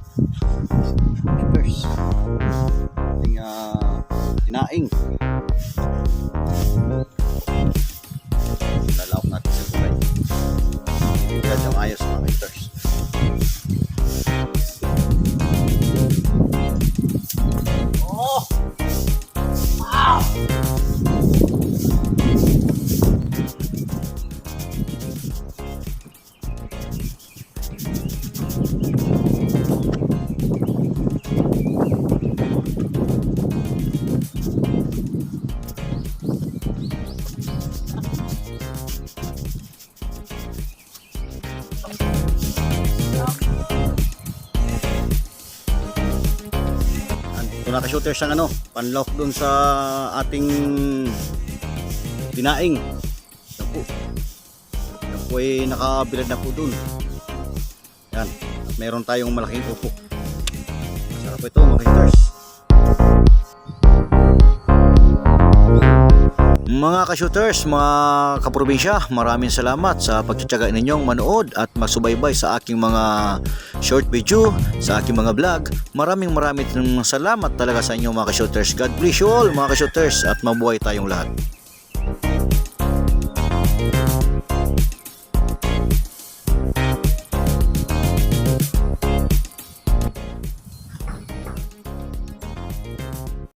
Shooters. Ating tinaing. Lalawak natin sa kulay. Yan yung ayos mga shooters. Oh! Wow! Ito na ka-shooters ang panlock dun sa ating tinaing. Yan po ay nakabilad na po dun. Yan. At meron tayong malaking upo. Masarap po ito mga ka-shooters. Mga ka-shooters, mga kaprobinsya, maraming salamat sa pagtsatsaga ninyong manood at magsubaybay sa aking mga short video, sa aking mga vlog. Maraming salamat talaga sa inyo mga ka-shooters. God bless you all mga ka-shooters at mabuhay tayong lahat.